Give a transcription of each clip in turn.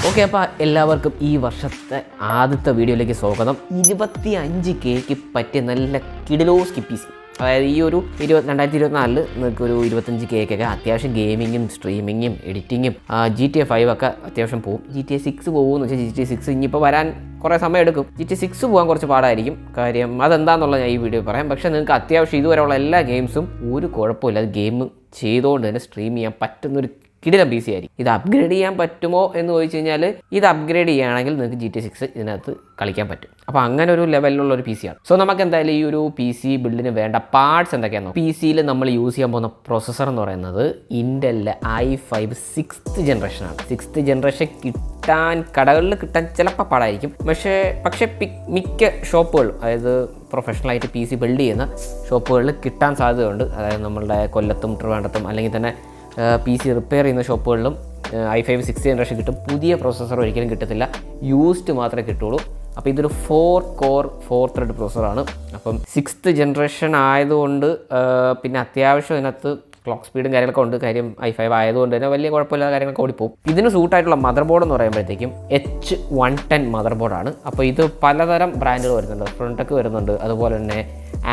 Okay, അപ്പോൾ എല്ലാവർക്കും ഈ വർഷത്തെ ആദ്യത്തെ വീഡിയോയിലേക്ക് സ്വാഗതം. 25Kക്ക് പറ്റിയ നല്ല കിടിലോസ്കി PC. അതായത് ഈ ഒരു 2024 നിങ്ങൾക്കൊരു 25Kക്കൊക്കെ അത്യാവശ്യം ഗെയിമിങ്ങും സ്ട്രീമിങ്ങും എഡിറ്റിങ്ങും GTA 5 ഒക്കെ അത്യാവശ്യം പോകും. GTA 6 പോകുമെന്ന് വെച്ചാൽ GTA 6 ഇനിയിപ്പോൾ വരാൻ കുറേ സമയം എടുക്കും. GTA 6 പോകാൻ കുറച്ച് പാടായിരിക്കും. കാര്യം അതെന്താണെന്നുള്ളത് ഞാൻ ഈ വീഡിയോ പറയാം. പക്ഷേ നിങ്ങൾക്ക് അത്യാവശ്യം ഇതുവരെയുള്ള എല്ലാ ഗെയിംസും ഒരു കുഴപ്പമില്ല, അത് ഗെയിം ചെയ്തുകൊണ്ട് തന്നെ സ്ട്രീം ചെയ്യാൻ പറ്റുന്നൊരു കിടിലം PC ആയിരിക്കും. ഇത് അപ്ഗ്രേഡ് ചെയ്യാൻ പറ്റുമോ എന്ന് ചോദിച്ചു കഴിഞ്ഞാൽ ഇത് അപ്ഗ്രേഡ് ചെയ്യുകയാണെങ്കിൽ നിങ്ങൾക്ക് GTA 6 ഇതിനകത്ത് കളിക്കാൻ പറ്റും. അപ്പോൾ അങ്ങനെ ഒരു ലെവലിലുള്ള ഒരു PC ആണ്. സോ നമുക്ക് എന്തായാലും ഈ ഒരു PC ബിൽഡിന് വേണ്ട പാർട്സ് എന്തൊക്കെയാണെന്നോ. PCയിൽ നമ്മൾ യൂസ് ചെയ്യാൻ പോകുന്ന പ്രോസസ്സർ എന്ന് പറയുന്നത് ഇൻ്റലിലെ i5 6th ജനറേഷനാണ്. 6th ജനറേഷൻ കടകളിൽ കിട്ടാൻ ചിലപ്പോൾ പാടായിരിക്കും. പക്ഷേ മിക്ക ഷോപ്പുകളും, അതായത് പ്രൊഫഷണലായിട്ട് PC ബിൽഡ് ചെയ്യുന്ന ഷോപ്പുകളിൽ കിട്ടാൻ സാധ്യതയുണ്ട്. അതായത് നമ്മളുടെ കൊല്ലത്തും ട്രിവാൻഡ്രത്തും അല്ലെങ്കിൽ തന്നെ PC റിപ്പയർ ചെയ്യുന്ന ഷോപ്പുകളിലും i5 6th ജനറേഷൻ കിട്ടും. പുതിയ പ്രോസസ്സർ ഒരിക്കലും കിട്ടത്തില്ല, യൂസ്ഡ് മാത്രമേ കിട്ടുള്ളൂ. അപ്പോൾ ഇതൊരു 4 കോർ 4 ത്രെഡ് പ്രോസസ്സറാണ്. അപ്പം 6th ജനറേഷൻ ആയതുകൊണ്ട് പിന്നെ അത്യാവശ്യം ഇതിനകത്ത് ക്ലോക്ക് സ്പീഡും കാര്യങ്ങളൊക്കെ ഉണ്ട്. കാര്യം i5 ആയതുകൊണ്ട് തന്നെ വലിയ കുഴപ്പമില്ലാത്ത കാര്യങ്ങളൊക്കെ ഓടിപ്പോകും. ഇതിന് സൂട്ടായിട്ടുള്ള മദർ ബോർഡ് എന്ന് പറയുമ്പോഴത്തേക്കും H110 മദർ ബോർഡാണ്. അപ്പോൾ ഇത് പലതരം ബ്രാൻഡുകൾ വരുന്നുണ്ട്. ഫ്രണ്ടൊക്കെ വരുന്നുണ്ട്, അതുപോലെ തന്നെ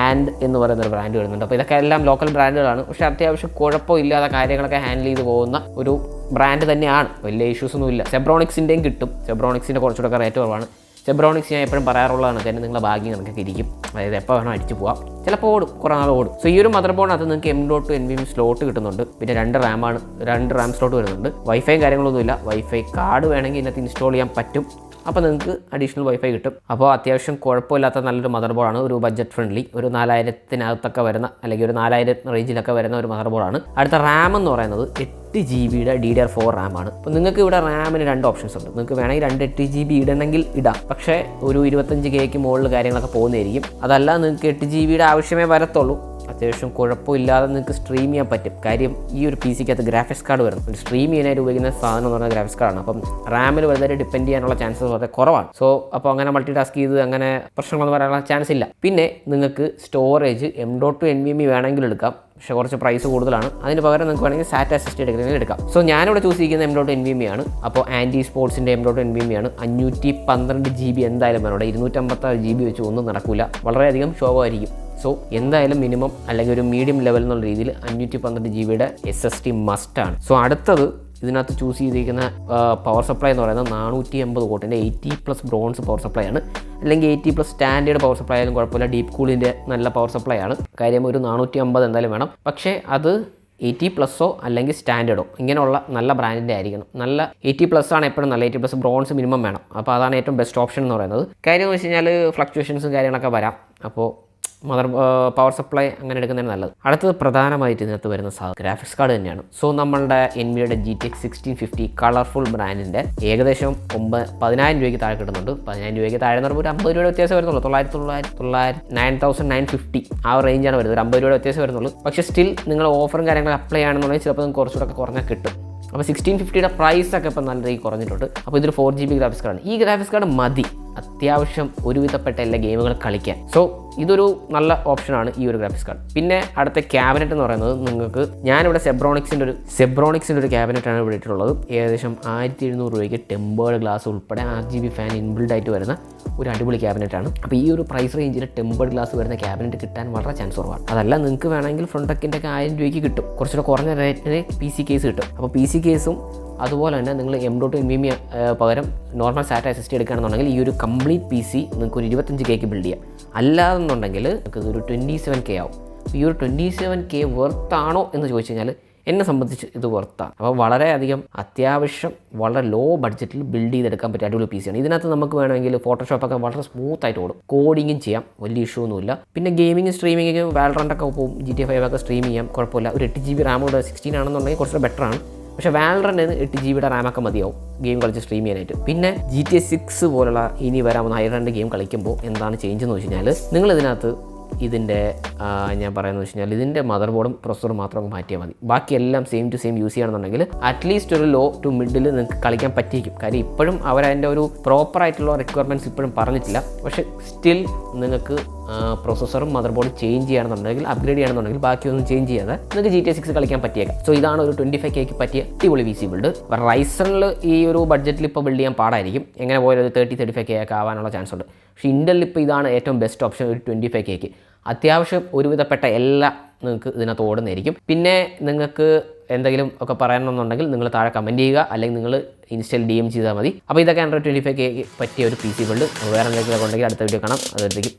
ആൻഡ് എന്ന് പറയുന്നൊരു ബ്രാൻഡ് വരുന്നുണ്ട്. അപ്പോൾ ഇതൊക്കെ എല്ലാം ലോക്കൽ ബ്രാൻഡുകളാണ്. പക്ഷേ അത്യാവശ്യം കുഴപ്പമില്ലാത്ത കാര്യങ്ങളൊക്കെ ഹാൻഡിൽ ചെയ്ത് പോകുന്ന ഒരു ബ്രാൻഡ് തന്നെയാണ്. വലിയ ഇഷ്യൂസൊന്നുമില്ല. സെബ്രോണിക്സിൻ്റെയും കിട്ടും. സെബ്രോണിക്സിൻ്റെ കുറച്ചുകൂടെ റേറ്റ് കുറവാണ്. സെബ്രോണിക്സ് ഞാൻ എപ്പോഴും പറയാറുള്ളതാണ്, കാരണം നിങ്ങളെ ഭാഗ്യം കണക്കൊക്കെ ഇരിക്കും. അതായത് എപ്പോൾ വേണം അടിച്ച് പോകാം, ചിലപ്പോൾ ഓടും, കുറേ നാൾ ഓടും. സോ ഈ ഒരു മദർ ബോർഡിനകത്ത് നിങ്ങൾക്ക് M.2 NVMe സ്ലോട്ട് കിട്ടുന്നുണ്ട്. പിന്നെ 2 RAM സ്ലോട്ട് വരുന്നുണ്ട്. വൈഫൈയും കാര്യങ്ങളൊന്നുമില്ല. വൈഫൈ കാർഡ് വേണമെങ്കിൽ ഇതിനകത്ത് ഇൻസ്റ്റാൾ ചെയ്യാൻ പറ്റും. അപ്പോൾ നിങ്ങൾക്ക് അഡീഷണൽ വൈഫൈ കിട്ടും. അപ്പോൾ അത്യാവശ്യം കുഴപ്പമില്ലാത്ത നല്ലൊരു മദർ ബോർഡാണ്. ഒരു ബഡ്ജറ്റ് ഫ്രണ്ട്ലി, ഒരു 4000-നകത്തൊക്കെ വരുന്ന, അല്ലെങ്കിൽ ഒരു 4000 റേഞ്ചിലൊക്കെ വരുന്ന ഒരു മദർ ബോർഡാണ്. അടുത്ത റാം എന്ന് പറയുന്നത് 8GB DDR4 RAM ആണ്. അപ്പോൾ നിങ്ങൾക്ക് ഇവിടെ റാമിന് 2 ഓപ്ഷൻസ് ഉണ്ട്. നിങ്ങൾക്ക് വേണമെങ്കിൽ 8GB ഇടണമെങ്കിൽ ഇടാം. പക്ഷേ ഒരു 25Kക്ക് മുകളിൽ കാര്യങ്ങളൊക്കെ പോകുന്നതായിരിക്കും. അതല്ല, നിങ്ങൾക്ക് 8GB ആവശ്യമേ വരത്തുള്ളൂ. അത്യാവശ്യം കുഴപ്പമില്ലാതെ നിങ്ങൾക്ക് സ്ട്രീം ചെയ്യാൻ പറ്റും. കാര്യം ഈ ഒരു PCക്കകത്ത് ഗ്രാഫിക്സ് കാർഡ് വരും. ഒരു സ്ട്രീം ചെയ്യാനായിട്ട് ഉപയോഗിക്കുന്ന സാധനം എന്ന് പറഞ്ഞാൽ ഗ്രാഫിക്സ് കാർഡാണ്. അപ്പം റാമിൽ വളരെ ഡിപ്പെൻഡ് ചെയ്യാനുള്ള ചാൻസസ് വളരെ കുറവാണ്. സോ അപ്പോൾ അങ്ങനെ മൾട്ടി ടാസ്ക് ചെയ്ത് അങ്ങനെ പ്രശ്നങ്ങളൊന്നും വരാനുള്ള ചാൻസ് ഇല്ല. പിന്നെ നിങ്ങൾക്ക് സ്റ്റോറേജ് M.2 NVMe വേണമെങ്കിൽ എടുക്കാം, പക്ഷേ കുറച്ച് പ്രൈസ് കൂടുതലാണ്. അതിന് പകരം നിങ്ങൾക്ക് വേണമെങ്കിൽ SATA SSD എടുക്കാം. സോ ഞാനിവിടെ ചൂസ് ചെയ്യുന്ന M.2 NVMe ആണ്. അപ്പോൾ ആൻറ്റി സ്പോർട്സിൻ്റെ M.2 NVMe ആണ്. 512GB എന്തായാലും വേണം. 256GB വെച്ച് ഒന്നും നടക്കില്ല, വളരെയധികം ശോകമായിരിക്കും. സോ എന്തായാലും മിനിമം അല്ലെങ്കിൽ ഒരു മീഡിയം ലെവൽ എന്നുള്ള രീതിയിൽ 512GB SSD മസ്റ്റാണ്. സോ അടുത്തത് ഇതിനകത്ത് ചൂസ് ചെയ്തിരിക്കുന്ന പവർ സപ്ലൈ എന്ന് പറയുന്നത് 480 വോട്ടിൻ്റെ 80+ ബ്രോൺസ് പവർ സപ്ലൈ ആണ്. അല്ലെങ്കിൽ 80+ സ്റ്റാൻഡേർഡ് പവർ സപ്ലൈ ആയാലും കുഴപ്പമില്ല. ഡീപ്പ് കൂളിൻ്റെ നല്ല പവർ സപ്ലൈ ആണ്. കാര്യം ഒരു 450 എന്തായാലും വേണം. പക്ഷേ അത് 80+ അല്ലെങ്കിൽ സ്റ്റാൻഡേർഡോ ഇങ്ങനെയുള്ള നല്ല ബ്രാൻഡിൻ്റെ ആയിരിക്കണം. നല്ല 80+ ആണ് എപ്പോഴും നല്ല. 80+ ബ്രോൺസ് മിനിമം വേണം. അപ്പോൾ അതാണ് ഏറ്റവും ബെസ്റ്റ് ഓപ്ഷൻ എന്ന് പറയുന്നത്. കാര്യം എന്ന് വെച്ച് കഴിഞ്ഞാൽ ഫ്ലക്ച്വേഷൻസും കാര്യങ്ങളൊക്കെ വരാം. അപ്പോൾ പവർ സപ്ലൈ അങ്ങനെ എടുക്കുന്നതാണ് നല്ലത്. അടുത്തത് പ്രധാനമായിട്ട് ഇതിനകത്ത് വരുന്ന ഗ്രാഫിക്സ് കാർഡ് തന്നെയാണ്. സോ നമ്മളുടെ NVIDIA GTX 1650 കളർഫുൾ ബ്രാൻഡിൻ്റെ ഏകദേശം 10,000 രൂപയ്ക്ക് താഴെ കിട്ടുന്നുണ്ട്. 10,000 രൂപയ്ക്ക് താഴെ എന്ന് പറയുമ്പോൾ ഒരു 50 രൂപയുടെ വ്യത്യാസം വരുന്നുള്ളൂ. 9,950 ആ റേഞ്ചാണ് വരുന്നത്. ഒരു 50 രൂപയുടെ വ്യത്യാസം വരുന്നുള്ളൂ. പക്ഷേ സ്റ്റിൽ നിങ്ങൾ ഓഫറും കാര്യങ്ങളും അപ്ലൈ ആണെന്നുണ്ടെങ്കിൽ ചിലപ്പോൾ നിങ്ങൾക്ക് കുറച്ചുകൂടെ കുറഞ്ഞാൽ കിട്ടും. അപ്പോൾ 1650യുടെ പ്രൈസൊക്കെ ഇപ്പോൾ നല്ല രീതിയിൽ കുറഞ്ഞിട്ടുണ്ട്. അപ്പോൾ ഇതൊരു 4GB ഗ്രാഫിക്സ് കാർഡാണ്. ഈ ഗ്രാഫിക്സ് കാർഡ് മതി അത്യാവശ്യം ഒരുവിധപ്പെട്ട എല്ലാ ഗെയിമുകൾ കളിക്കാൻ. സോ ഇതൊരു നല്ല ഓപ്ഷനാണ് ഈ ഒരു ഗ്രാഫിക്സ് കാർഡ്. പിന്നെ അടുത്ത ക്യാബിനറ്റ് എന്ന് പറയുന്നത് നിങ്ങൾക്ക്, ഞാനിവിടെ സെബ്രോണിക്സിൻ്റെ ഒരു ക്യാബിനറ്റാണ് ഇവിടെ ഇട്ടിട്ടുള്ളത്. ഏകദേശം 1700 രൂപയ്ക്ക് ടെമ്പേർഡ് ഗ്ലാസ് ഉൾപ്പെടെ RGB ഫാൻ ഇൻബിൽഡ് ആയിട്ട് വരുന്ന ഒരു അടിപൊളി ക്യാബിനറ്റാണ്. അപ്പോൾ ഈ ഒരു പ്രൈസ് റേഞ്ചിൽ ടെമ്പേർഡ് ഗ്ലാസ് വരുന്ന ക്യാബിനറ്റ് കിട്ടാൻ വളരെ ചാൻസ് കുറവാണ്. അതല്ല, നിങ്ങൾക്ക് വേണമെങ്കിൽ ഫ്രണ്ടൊക്കെ 1000 രൂപയ്ക്ക് കിട്ടും. കുറച്ചുകൂടെ കുറഞ്ഞ റേറ്റിന് PC കേസ് കിട്ടും. അപ്പോൾ PC കേസും അതുപോലെ തന്നെ നിങ്ങൾ M.2 NVMe പകരം നോർമൽ SATA SSD എടുക്കുകയാണെന്നുണ്ടെങ്കിൽ ഈ ഒരു കംപ്ലീറ്റ് PC നിങ്ങൾക്ക് ഒരു 25Kക്ക് ബിൽഡ് ചെയ്യാം. അല്ലാതെന്നുണ്ടെങ്കിൽ നിങ്ങൾക്ക് ഇതൊരു 27K ആവും. ഈ ഒരു 27K വെർത്താണോ എന്ന് ചോദിച്ചു കഴിഞ്ഞാൽ എന്നെ സംബന്ധിച്ച് ഇത് വെർത്താണ്. അപ്പോൾ വളരെയധികം അത്യാവശ്യം വളരെ ലോ ബഡ്ജറ്റിൽ ബിൽഡ് ചെയ്തെടുക്കാൻ പറ്റിയ അടിപൊളി PC ആണ്. ഇതിനകത്ത് നമുക്ക് വേണമെങ്കിൽ ഫോട്ടോഷോപ്പൊക്കെ വളരെ സ്മൂത്തായിട്ട് ഓടും. കോഡിങ്ങും ചെയ്യാം, വലിയ ഇഷ്യൂ ഒന്നുമില്ല. പിന്നെ ഗെയിമിങ് സ്ട്രീമിങ്ങൊക്കെ വാൽറണ്ടൊക്കെ പോകും. GTA 5 ഒക്കെ സ്ട്രീം ചെയ്യാം, കുഴപ്പമില്ല. ഒരു 8GB റാമോട് 16 ആണെന്നുണ്ടെങ്കിൽ കുറച്ചുകൂടെ ബെറ്ററാണ്. പക്ഷേ വാൽറണ്ടിന് 8GB റാമൊക്കെ മതിയാവും ഗെയിം കളിച്ച് സ്ട്രീം ചെയ്യാനായിട്ട്. പിന്നെ GTA 6 പോലുള്ള ഇനി വരാവുന്ന ഹൈ റണ്ട് ഗെയിം കളിക്കുമ്പോൾ എന്താണ് ചേഞ്ച് എന്ന് വെച്ച് കഴിഞ്ഞാൽ, നിങ്ങളിതിനകത്ത് ഇതിൻ്റെ ഞാൻ പറയുന്നത് വെച്ച് കഴിഞ്ഞാൽ ഇതിൻ്റെ മദർ ബോർഡും പ്രൊസസ്സറും മാത്രം മാറ്റിയാൽ മതി. ബാക്കിയെല്ലാം സെയിം ടു സെയിം യൂസ് ചെയ്യുകയാണെന്നുണ്ടെങ്കിൽ അറ്റ്ലീസ്റ്റ് ഒരു ലോ ടു മിഡിൽ നിങ്ങൾക്ക് കളിക്കാൻ പറ്റിയിരിക്കും. കാര്യം ഇപ്പോഴും അവരതിൻ്റെ ഒരു പ്രോപ്പറായിട്ടുള്ള റിക്വയർമെൻറ്റ്സ് ഇപ്പോഴും പറഞ്ഞിട്ടില്ല. പക്ഷേ സ്റ്റിൽ നിങ്ങൾക്ക് പ്രോസസ്സറും മദർ ബോർഡ് ചേഞ്ച് ചെയ്യണമെന്നുണ്ടെങ്കിൽ അപ്ഗ്രേഡ് ചെയ്യണമെന്നുണ്ടെങ്കിൽ ബാക്കിയൊന്നും ചേഞ്ച് ചെയ്യാതെ നിങ്ങൾക്ക് GTA 6 കളിക്കാൻ പറ്റിയേക്കാം. സോ ഇതാണ് ഒരു 25K പറ്റിയ അടിപൊളി PC ബിൽഡ്. റൈസണിൽ ഈ ഒരു ബഡ്ജറ്റിൽ ഇപ്പോൾ ബിൽഡ് ചെയ്യാൻ പാടായിരിക്കും. എങ്ങനെ പോയാലും ഒരു 30-35K ഒക്കെ ആവാനുള്ള ചാൻസ് ഉണ്ട്. പക്ഷേ ഇൻ്റലിൽ ഇപ്പോൾ ഇതാണ് ഏറ്റവും ബെസ്റ്റ് ഓപ്ഷൻ ഒരു 25K. അത്യാവശ്യം ഒരുവിധപ്പെട്ട എല്ലാം നിങ്ങൾക്ക് ഇതിനകത്ത് ഓടുന്നതായിരിക്കും. പിന്നെ നിങ്ങൾക്ക് എന്തെങ്കിലും ഒക്കെ പറയണമെന്നുണ്ടെങ്കിൽ നിങ്ങൾ താഴെ കമൻറ്റ് ചെയ്യുക, അല്ലെങ്കിൽ നിങ്ങൾ ഇൻസ്റ്റയിൽ DM ചെയ്താൽ മതി. അപ്പോൾ ഇതൊക്കെയാണ് 25K പറ്റിയ ഒരു PC ബിൽഡ്. വേറെ എന്തെങ്കിലും ഉണ്ടെങ്കിൽ അടുത്ത വീഡിയോ കാണാം. അതുവരത്തേക്കും